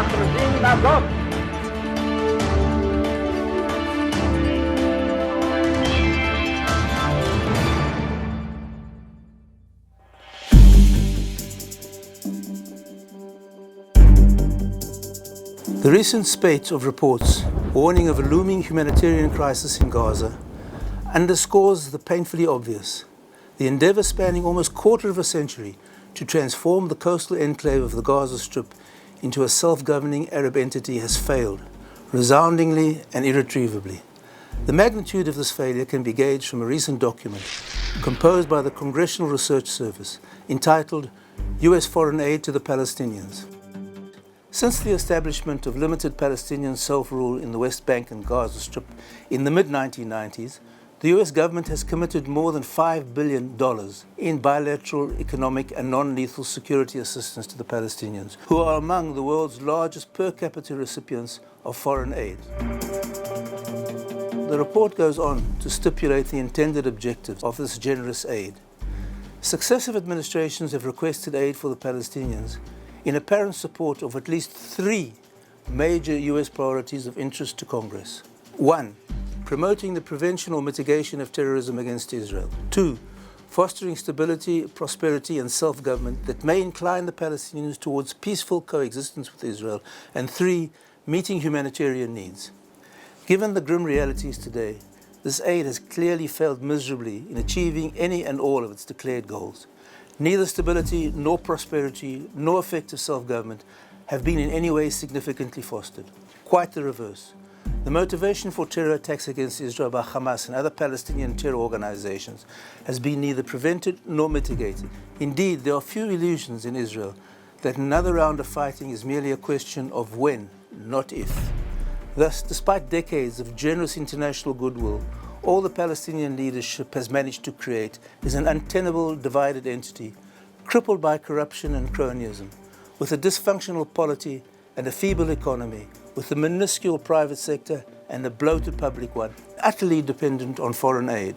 מכריזים הזאת. The recent spate of reports warning of a looming humanitarian crisis in Gaza underscores the painfully obvious. The endeavor spanning almost a quarter of a century to transform the coastal enclave of the Gaza Strip into a self-governing Arab entity has failed, resoundingly and irretrievably. The magnitude of this failure can be gauged from a recent document composed by the Congressional Research Service entitled U.S. Foreign Aid to the Palestinians. Since the establishment of limited Palestinian self-rule in the West Bank and Gaza Strip in the mid-1990s, the US government has committed more than $5 billion in bilateral, economic and non-lethal security assistance to the Palestinians, who are among the world's largest per capita recipients of foreign aid. The report goes on to stipulate the intended objectives of this generous aid. Successive administrations have requested aid for the Palestinians in apparent support of at least three major US priorities of interest to Congress. 1. Promoting the prevention or mitigation of terrorism against Israel. 2. Fostering stability, prosperity and self-government that may incline the Palestinians towards peaceful coexistence with Israel. And 3. Meeting humanitarian needs. Given the grim realities today, this aid has clearly failed miserably in achieving any and all of its declared goals. Neither stability, nor prosperity, nor effective self-government have been in any way significantly fostered. Quite the reverse. The motivation for terror attacks against Israel by Hamas and other Palestinian terror organizations has been neither prevented nor mitigated. Indeed, there are few illusions in Israel that another round of fighting is merely a question of when, not if. Thus, despite decades of generous international goodwill, all the Palestinian leadership has managed to create is an untenable, divided entity, crippled by corruption and cronyism, with a dysfunctional polity and a feeble economy, with a minuscule private sector and a bloated public one, utterly dependent on foreign aid.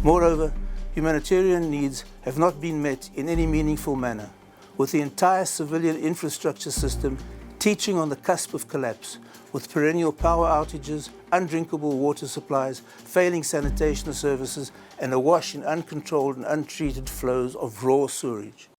Moreover, humanitarian needs have not been met in any meaningful manner, with the entire civilian infrastructure system teetering on the cusp of collapse, with perennial power outages, undrinkable water supplies, failing sanitation services, and awash in uncontrolled and untreated flows of raw sewage.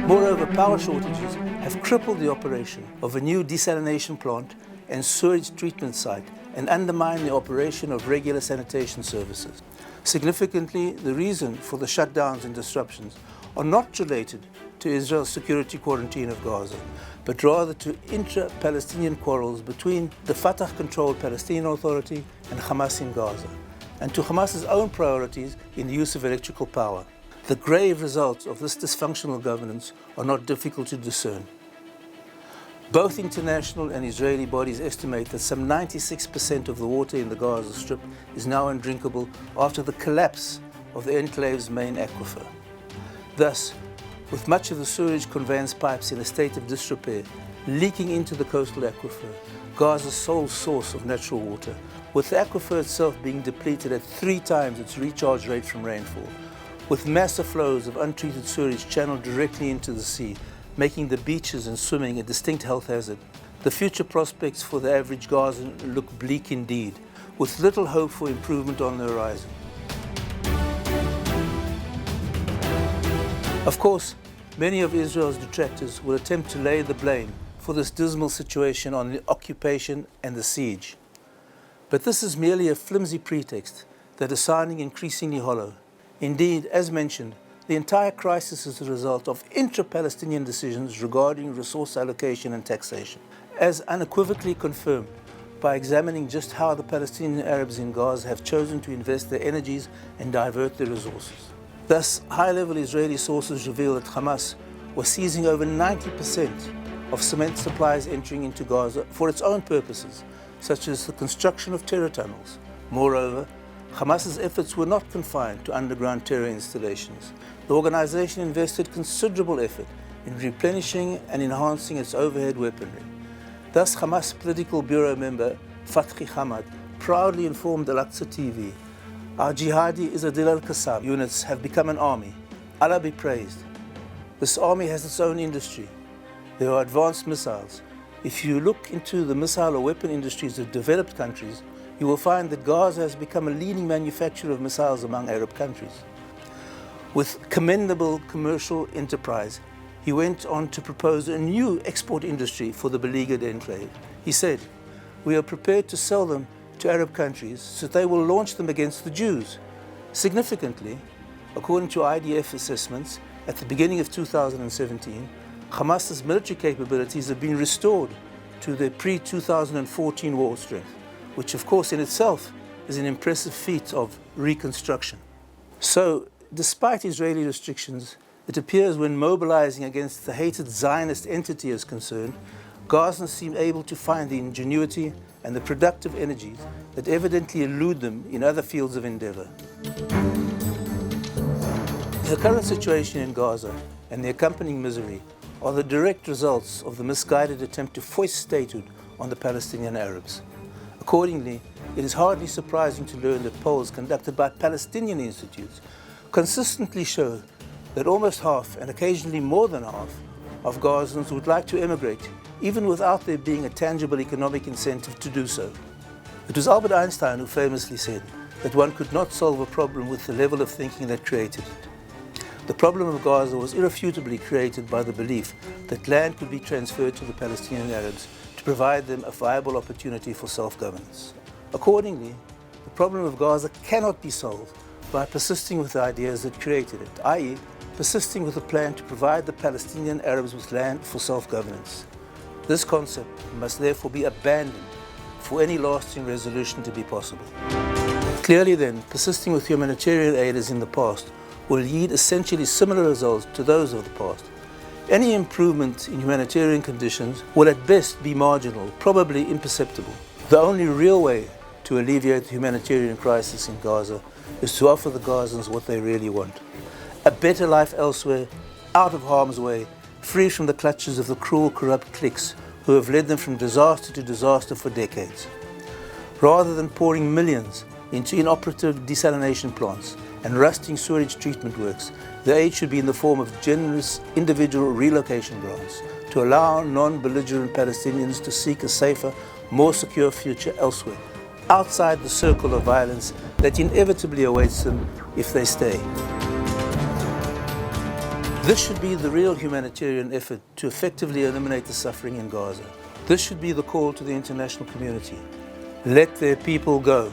Moreover, power shortages have crippled the operation of a new desalination plant and sewage treatment site and undermined the operation of regular sanitation services. Significantly, the reason for the shutdowns and disruptions are not related to Israel's security quarantine of Gaza, but rather to intra-Palestinian quarrels between the Fatah-controlled Palestinian Authority and Hamas in Gaza, and to Hamas's own priorities in the use of electrical power. The grave results of this dysfunctional governance are not difficult to discern. Both international and Israeli bodies estimate that some 96% of the water in the Gaza Strip is now undrinkable after the collapse of the enclave's main aquifer. Thus, with much of the sewage conveyance pipes in a state of disrepair, leaking into the coastal aquifer, Gaza's sole source of natural water, with the aquifer itself being depleted at 3 times its recharge rate from rainfall, with massive flows of untreated sewage channeled directly into the sea, making the beaches and swimming a distinct health hazard. The future prospects for the average Gazan look bleak indeed, with little hope for improvement on the horizon. Of course, many of Israel's detractors will attempt to lay the blame for this dismal situation on the occupation and the siege. But this is merely a flimsy pretext that is sounding increasingly hollow. Indeed, as mentioned, the entire crisis is the result of intra-Palestinian decisions regarding resource allocation and taxation, as unequivocally confirmed by examining just how the Palestinian Arabs in Gaza have chosen to invest their energies and divert their resources. Thus, high-level Israeli sources reveal that Hamas was seizing over 90% of cement supplies entering into Gaza for its own purposes, such as the construction of terror tunnels. Moreover, Hamas's efforts were not confined to underground terror installations. The organization invested considerable effort in replenishing and enhancing its overhead weaponry. Thus, Hamas Political Bureau member Fathi Hamad proudly informed Al-Aqsa TV, "Our jihadi Izzadil al-Qassam units have become an army. Allah be praised. This army has its own industry. there are advanced missiles. If you look into the missile or weapon industries of developed countries, you will find that Gaza has become a leading manufacturer of missiles among Arab countries. With commendable commercial enterprise, he went on to propose a new export industry for the beleaguered enclave. He said, "We are prepared to sell them to Arab countries so they will launch them against the Jews." Significantly, according to IDF assessments, at the beginning of 2017, Hamas's military capabilities have been restored to their pre-2014 war strength, which of course in itself is an impressive feat of reconstruction. So, despite Israeli restrictions, it appears when mobilizing against the hated Zionist entity is concerned, Gazans seem able to find the ingenuity and the productive energies that evidently elude them in other fields of endeavor. The current situation in Gaza and the accompanying misery are the direct results of the misguided attempt to foist statehood on the Palestinian Arabs. Accordingly, it is hardly surprising to learn that polls conducted by Palestinian institutes consistently show that almost half, and occasionally more than half, of Gazans would like to emigrate, even without there being a tangible economic incentive to do so. It was Albert Einstein who famously said that one could not solve a problem with the level of thinking that created it. The problem of Gaza was irrefutably created by the belief that land could be transferred to the Palestinian Arabs to provide them a viable opportunity for self-governance. Accordingly, the problem of Gaza cannot be solved by persisting with the ideas that created it, i.e., persisting with a plan to provide the Palestinian Arabs with land for self-governance. This concept must therefore be abandoned for any lasting resolution to be possible. Clearly then, persisting with humanitarian aid as in the past will yield essentially similar results to those of the past. Any improvement in humanitarian conditions will at best be marginal, probably imperceptible. The only real way to alleviate the humanitarian crisis in Gaza is to offer the Gazans what they really want: a better life elsewhere, out of harm's way, free from the clutches of the cruel, corrupt cliques who have led them from disaster to disaster for decades. Rather than pouring millions into inoperative desalination plants and rusting sewage treatment works, the aid should be in the form of generous individual relocation grants to allow non-belligerent Palestinians to seek a safer, more secure future elsewhere, outside the circle of violence that inevitably awaits them if they stay. This should be the real humanitarian effort to effectively eliminate the suffering in Gaza. This should be the call to the international community. Let their people go.